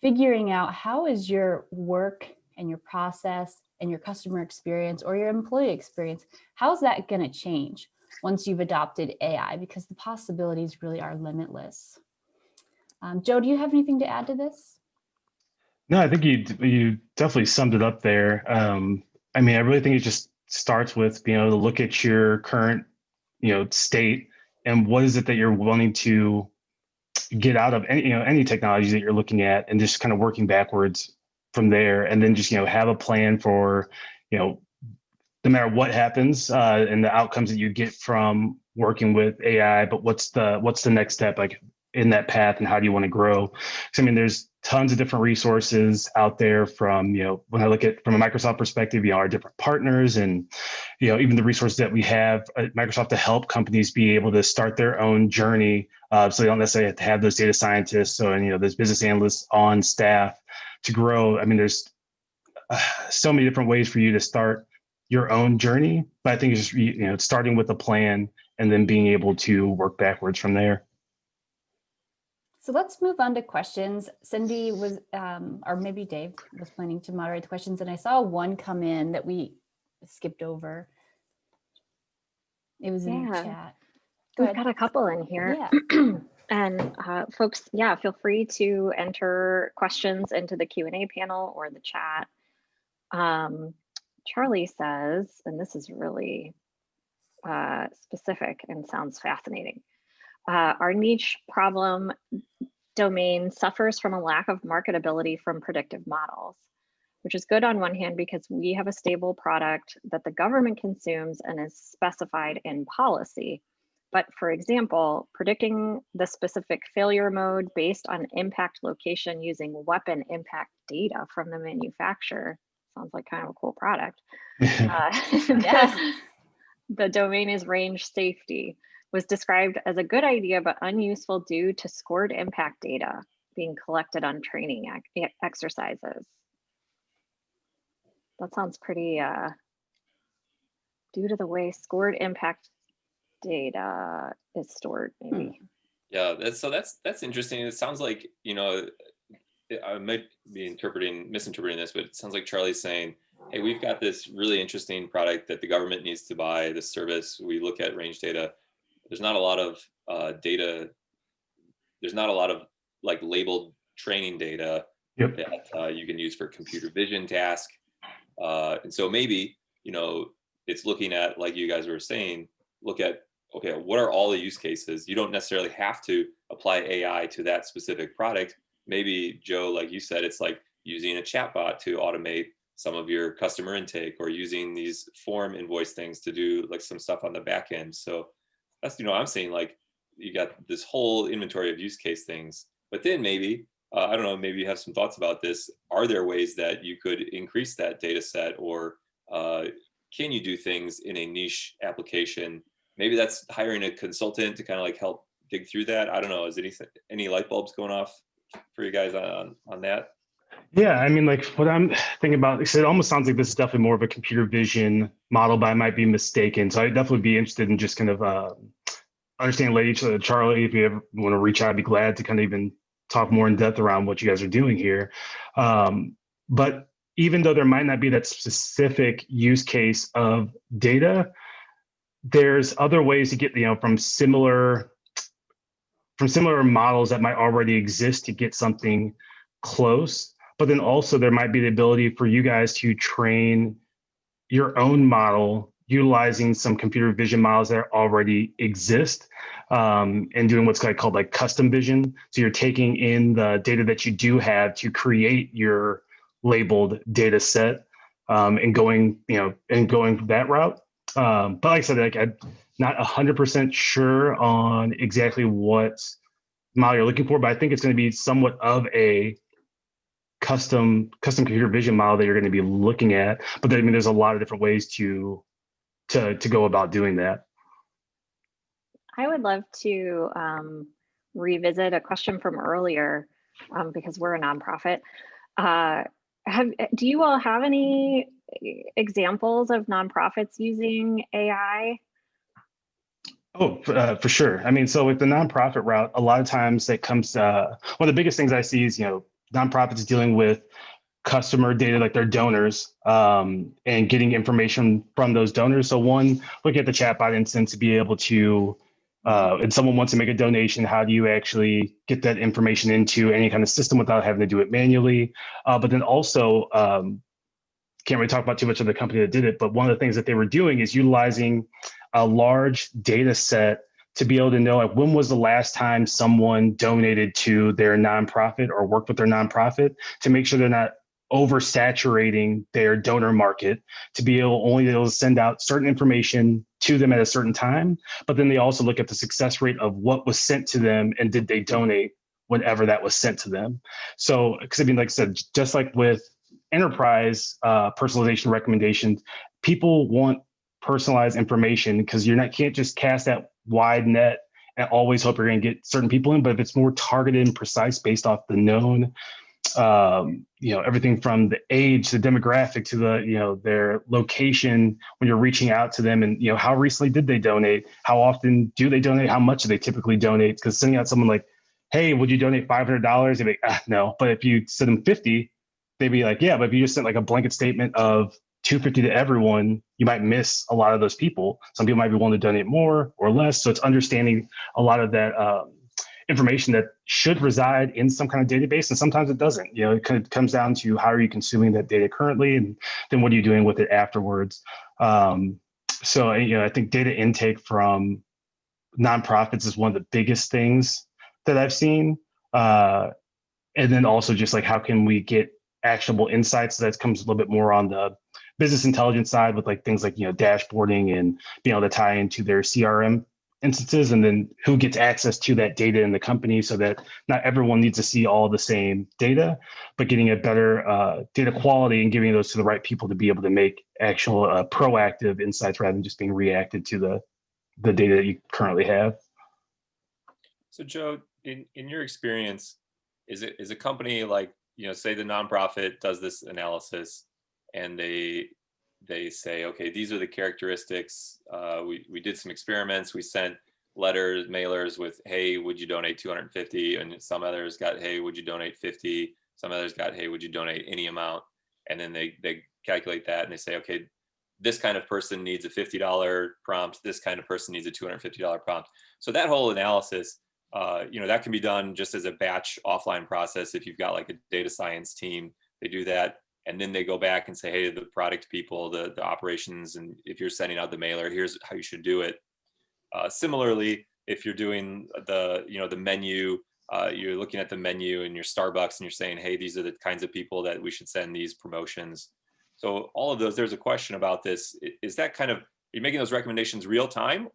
figuring out how is your work and your process and your customer experience or your employee experience, how's that going to change once you've adopted AI? Because the possibilities really are limitless. Joe, do you have anything to add to this? No, I think you definitely summed it up there. I really think it just starts with being able to look at your current, state and what is it that you're wanting to get out of any technology that you're looking at, and just kind of working backwards from there, and then just have a plan for no matter what happens and the outcomes that you get from working with AI. But what's the next step like in that path, and how do you want to grow? So there's tons of different resources out there from, when I look at from a Microsoft perspective, our different partners and, even the resources that we have at Microsoft to help companies be able to start their own journey. So they don't necessarily have to have those data scientists or, those business analysts on staff to grow. There's so many different ways for you to start your own journey, but I think it's just, starting with a plan and then being able to work backwards from there. So let's move on to questions. Cindy was, or maybe Dave was planning to moderate the questions, and I saw one come in that we skipped over. It was in the chat. We've got a couple in here. Yeah. And folks, feel free to enter questions into the Q&A panel or the chat. Charlie says, and this is really specific and sounds fascinating. Our niche problem domain suffers from a lack of marketability from predictive models, which is good on one hand because we have a stable product that the government consumes and is specified in policy. But for example, predicting the specific failure mode based on impact location using weapon impact data from the manufacturer sounds like kind of a cool product. The domain is range safety. Was described as a good idea, but unuseful due to scored impact data being collected on training exercises. That sounds pretty, due to the way scored impact data is stored, maybe. Yeah, that's interesting. It sounds like, I might be misinterpreting this, but it sounds like Charlie's saying, hey, we've got this really interesting product that the government needs to buy, this service. We look at range data. There's not a lot of data. There's not a lot of like labeled training data that you can use for computer vision task. And so maybe, it's looking at, like you guys were saying, look at, okay, what are all the use cases? You don't necessarily have to apply AI to that specific product. Maybe, Joe, like you said, it's like using a chatbot to automate some of your customer intake, or using these form invoice things to do like some stuff on the back end. So that's, I'm saying, like, you got this whole inventory of use case things, but then maybe, I don't know, maybe you have some thoughts about this. Are there ways that you could increase that data set, or can you do things in a niche application? Maybe that's hiring a consultant to kind of like help dig through that. I don't know. Is any light bulbs going off for you guys on that? Yeah, like what I'm thinking about, it almost sounds like this is definitely more of a computer vision model, but I might be mistaken. So I'd definitely be interested in just kind of understanding each other. Charlie, if you ever want to reach out, I'd be glad to kind of even talk more in depth around what you guys are doing here. But even though there might not be that specific use case of data, there's other ways to get, from similar models that might already exist to get something close. But then also there might be the ability for you guys to train your own model utilizing some computer vision models that already exist, and doing what's called like custom vision. So you're taking in the data that you do have to create your labeled data set, and going that route. But like I said, like I'm not 100% sure on exactly what model you're looking for, but I think it's going to be somewhat of a custom computer vision model that you're going to be looking at. But I mean, there's a lot of different ways to go about doing that. I would love to revisit a question from earlier, because we're a nonprofit. Do you all have any examples of nonprofits using AI? Oh, for sure. I mean, so with the nonprofit route, a lot of times that comes, one of the biggest things I see is, nonprofits dealing with customer data, like their donors, and getting information from those donors. So one, look at the chatbot instance to be able to, and someone wants to make a donation, how do you actually get that information into any kind of system without having to do it manually? But then also, can't really talk about too much of the company that did it, but one of the things that they were doing is utilizing a large data set to be able to know, like, when was the last time someone donated to their nonprofit or worked with their nonprofit, to make sure they're not oversaturating their donor market, to be only able to send out certain information to them at a certain time. But then they also look at the success rate of what was sent to them and did they donate whenever that was sent to them. So, because I mean, like I said, just like with enterprise personalization recommendations, people want personalized information, because can't just cast that wide net and always hope you're going to get certain people in. But if it's more targeted and precise based off the known, everything from the age, the demographic, to the, their location when you're reaching out to them, and, how recently did they donate? How often do they donate? How much do they typically donate? Because sending out someone like, hey, would you donate $500? They'd be like, no. But if you send them 50, they'd be like, yeah. But if you just sent like a blanket statement of 250 to everyone, you might miss a lot of those people. Some people might be willing to donate more or less. So it's understanding a lot of that information that should reside in some kind of database, and sometimes it doesn't. It kind of comes down to how are you consuming that data currently, and then what are you doing with it afterwards. So I think data intake from nonprofits is one of the biggest things that I've seen. And then also just like, how can we get actionable insights? That comes a little bit more on the business intelligence side, with like things like, dashboarding and being able to tie into their CRM instances, and then who gets access to that data in the company, so that not everyone needs to see all the same data, but getting a better data quality and giving those to the right people to be able to make actual proactive insights rather than just being reactive to the data that you currently have. So Joe, in your experience, is a company like, say the nonprofit does this analysis and they say, okay, these are the characteristics. We did some experiments. We sent letters, mailers with, hey, would you donate 250? And some others got, hey, would you donate 50? Some others got, hey, would you donate any amount? And then they calculate that and they say, okay, this kind of person needs a $50 prompt. This kind of person needs a $250 prompt. So that whole analysis, that can be done just as a batch offline process. If you've got like a data science team, they do that. And then they go back and say, hey, the product people, the operations, and if you're sending out the mailer, here's how you should do it. Similarly, if you're doing the menu, you're looking at the menu in your Starbucks and you're saying, hey, these are the kinds of people that we should send these promotions. So all of those, there's a question about this. Is that are you making those recommendations real time?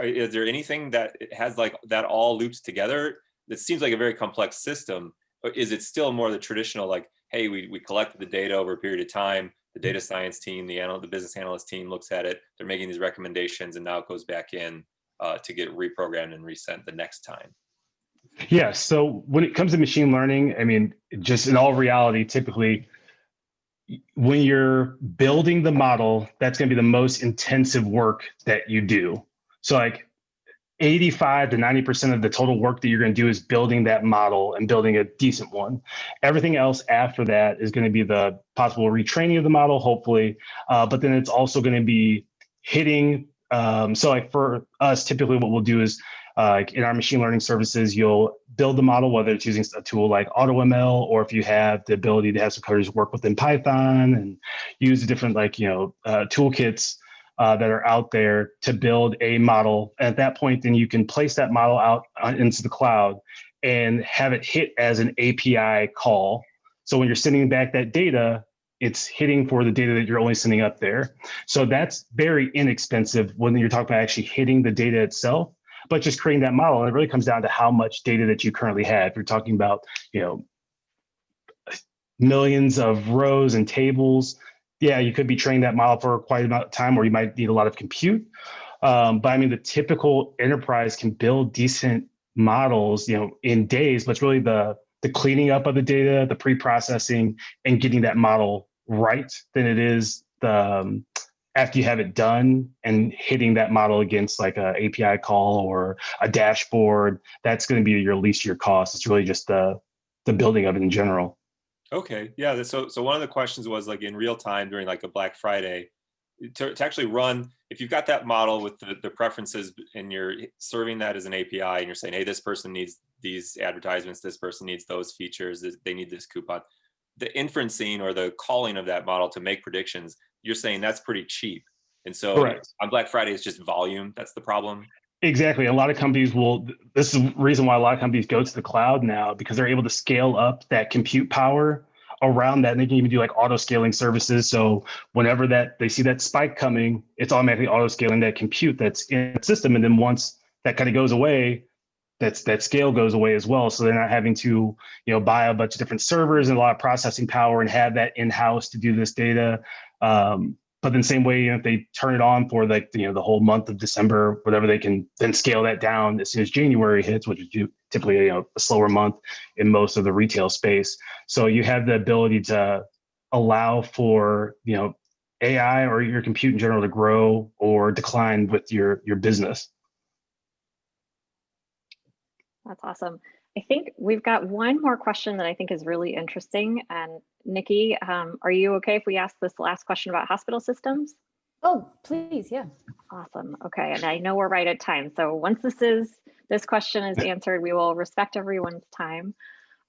Is there anything that has like that all loops together? That seems like a very complex system. Or is it still more the traditional, like, hey, we collected the data over a period of time. The data science team, the business analyst team looks at it. They're making these recommendations, and now it goes back in to get reprogrammed and resent the next time. Yeah. So when it comes to machine learning, I mean, just in all reality, typically, when you're building the model, that's going to be the most intensive work that you do. So like, 85 to 90% of the total work that you're going to do is building that model and building a decent one. Everything else after that is going to be the possible retraining of the model, hopefully. But then it's also going to be hitting. So like for us, typically what we'll do is like in our machine learning services, you'll build the model, whether it's using a tool like AutoML, or if you have the ability to have some coders work within Python and use different toolkits that are out there to build a model. At that point, then you can place that model out into the cloud and have it hit as an API call. So when you're sending back that data, it's hitting for the data that you're only sending up there. So that's very inexpensive when you're talking about actually hitting the data itself, but just creating that model. And it really comes down to how much data that you currently have. If you're talking about, millions of rows and tables, yeah, you could be training that model for quite a amount of time, or you might need a lot of compute. But I mean, the typical enterprise can build decent models, in days, but it's really the cleaning up of the data, the pre-processing, and getting that model right than it is the after you have it done and hitting that model against like a API call or a dashboard. That's going to be your least your cost. It's really just the building of it in general. Okay, yeah. So one of the questions was like in real time during like a Black Friday, to actually run, if you've got that model with the preferences and you're serving that as an API and you're saying, hey, this person needs these advertisements, this person needs those features, they need this coupon. The inferencing or the calling of that model to make predictions, you're saying that's pretty cheap. And so Correct. On Black Friday, it's just volume. That's the problem. Exactly. A lot of companies this is the reason why a lot of companies go to the cloud now, because they're able to scale up that compute power around that. And they can even do like auto scaling services. So whenever they see that spike coming, it's automatically auto scaling that compute that's in the system. And then once that kind of goes away, that scale goes away as well. So they're not having to, buy a bunch of different servers and a lot of processing power and have that in-house to do this data. But then same way, if they turn it on for like, the whole month of December, whatever, they can then scale that down as soon as January hits, which is typically, a slower month in most of the retail space. So you have the ability to allow for, AI or your compute in general to grow or decline with your business. That's awesome. I think we've got one more question that I think is really interesting. And Nikki, are you okay if we ask this last question about hospital systems? Oh, please, yeah. Awesome. Okay, and I know we're right at time. So once this question is answered, we will respect everyone's time.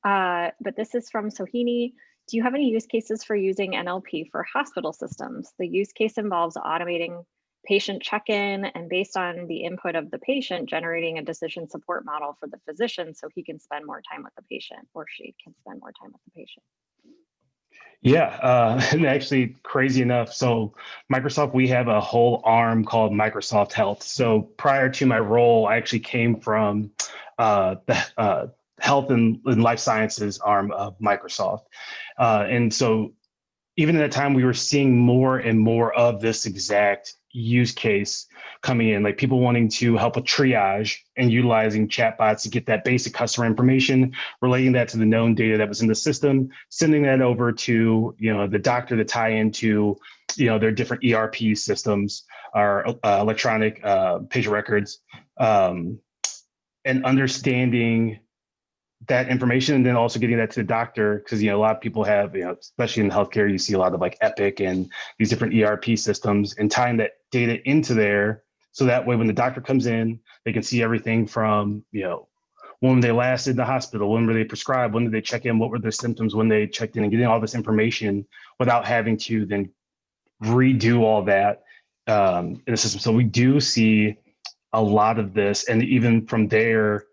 But this is from Sohini. Do you have any use cases for using NLP for hospital systems? The use case involves automating patient check-in and based on the input of the patient, generating a decision support model for the physician so he can spend more time with the patient or she can spend more time with the patient. Yeah, and actually crazy enough. So Microsoft, we have a whole arm called Microsoft Health. So prior to my role, I actually came from the health and life sciences arm of Microsoft. And so even at that time, we were seeing more and more of this exact use case coming in, like people wanting to help with triage and utilizing chatbots to get that basic customer information, relating that to the known data that was in the system, sending that over to the doctor to tie into their different ERP systems or electronic patient records, and understanding that information, and then also getting that to the doctor, because a lot of people have, especially in healthcare, you see a lot of like Epic and these different ERP systems, and tying that data into there, so that way when the doctor comes in, they can see everything from when they last in the hospital, when were they prescribed, when did they check in, what were their symptoms when they checked in, and getting all this information without having to then redo all that in the system. So we do see a lot of this, and even from there,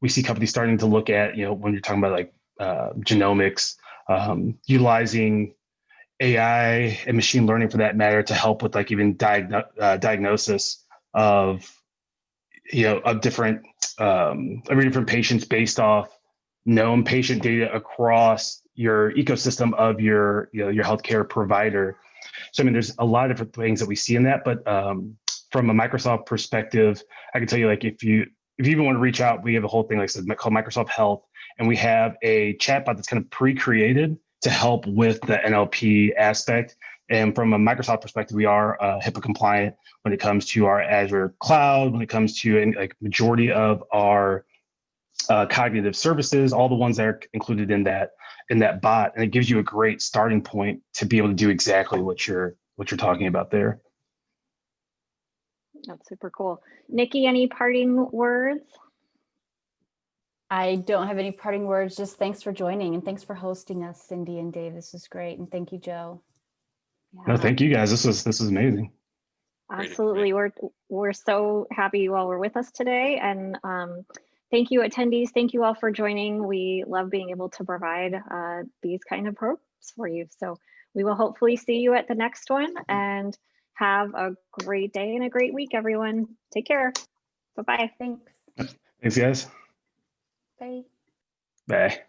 we see companies starting to look at, when you're talking about like genomics, utilizing AI and machine learning for that matter to help with like even diagnosis of, of different every different patients based off known patient data across your ecosystem of your healthcare provider. So I mean, there's a lot of different things that we see in that, but from a Microsoft perspective, I can tell you, like, if you even want to reach out, we have a whole thing, like I said, called Microsoft Health, and we have a chatbot that's kind of pre-created to help with the NLP aspect And from a Microsoft perspective, we are HIPAA compliant when it comes to our Azure cloud, when it comes to like majority of our cognitive services, all the ones that are included in that bot, and it gives you a great starting point to be able to do exactly what you're talking about there. That's super cool. Nikki, any parting words? I don't have any parting words. Just thanks for joining, and thanks for hosting us, Cindy and Dave. This is great, and thank you, Joe. Yeah. No, thank you guys. This is amazing. Absolutely. We're so happy you all were with us today, and thank you, attendees. Thank you all for joining. We love being able to provide these kind of programs for you. So we will hopefully see you at the next one, and have a great day and a great week, everyone. Take care. Bye-bye. Thanks. Thanks, guys. Bye. Bye.